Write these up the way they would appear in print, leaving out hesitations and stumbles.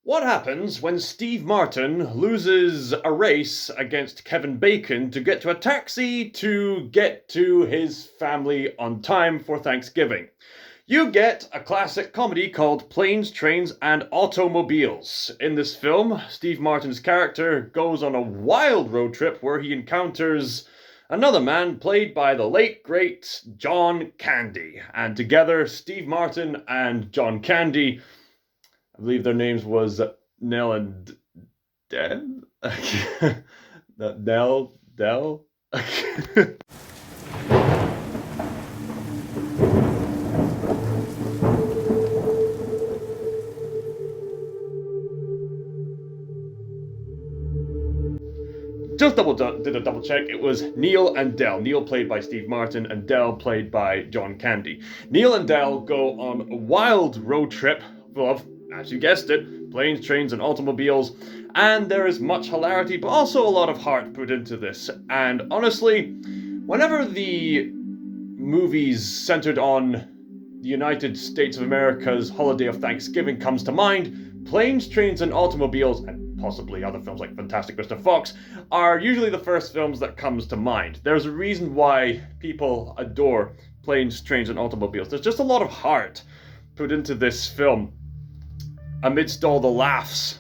What happens when Steve Martin loses a race against Kevin Bacon to get to a taxi to get to his family on time for Thanksgiving? You get a classic comedy called Planes, Trains, and Automobiles. In this film, Steve Martin's character goes on a wild road trip where he encounters another man played by the late, great John Candy. And together, Steve Martin and John Candy, I believe their names was Nell and Dan? Nell? Del? Just did a double check. It was Neil and Del. Neil played by Steve Martin and Del played by John Candy. Neil and Del go on a wild road trip of, as you guessed it, planes, trains, and automobiles. And there is much hilarity, but also a lot of heart put into this. And honestly, whenever the movies centered on the United States of America's holiday of Thanksgiving comes to mind, Planes, Trains, and Automobiles, and possibly other films like Fantastic Mr. Fox, are usually the first films that comes to mind. There's a reason why people adore Planes, Trains, and Automobiles. There's just a lot of heart put into this film amidst all the laughs.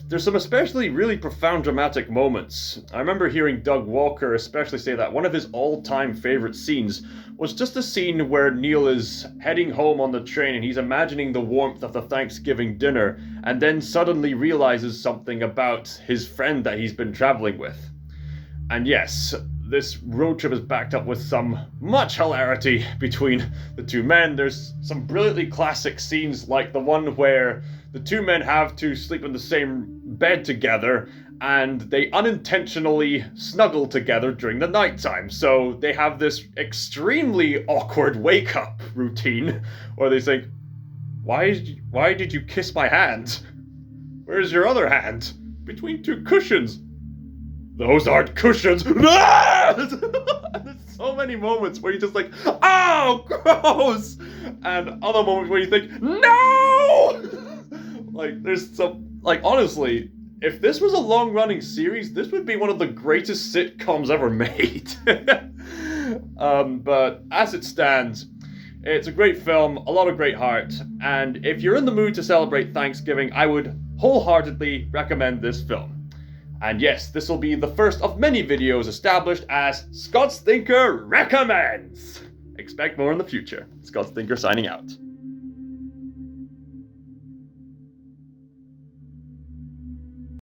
There's some especially really profound dramatic moments. I remember hearing Doug Walker especially say that one of his all-time favorite scenes was just a scene where Neil is heading home on the train and he's imagining the warmth of the Thanksgiving dinner and then suddenly realizes something about his friend that he's been traveling with. And yes, this road trip is backed up with some much hilarity between the two men. There's some brilliantly classic scenes like the one where the two men have to sleep in the same bed together and they unintentionally snuggle together during the nighttime. So they have this extremely awkward wake-up routine where they think, why did you kiss my hand? Where's your other hand? Between two cushions. Those aren't cushions. There's so many moments where you're just like, oh, gross! And other moments where you think, no! Like, there's some, like, honestly, if this was a long-running series, this would be one of the greatest sitcoms ever made. But as it stands, it's a great film, a lot of great heart, and if you're in the mood to celebrate Thanksgiving, I would wholeheartedly recommend this film. And yes, this will be the first of many videos established as ScotsThinker Recommends! Expect more in the future. ScotsThinker signing out.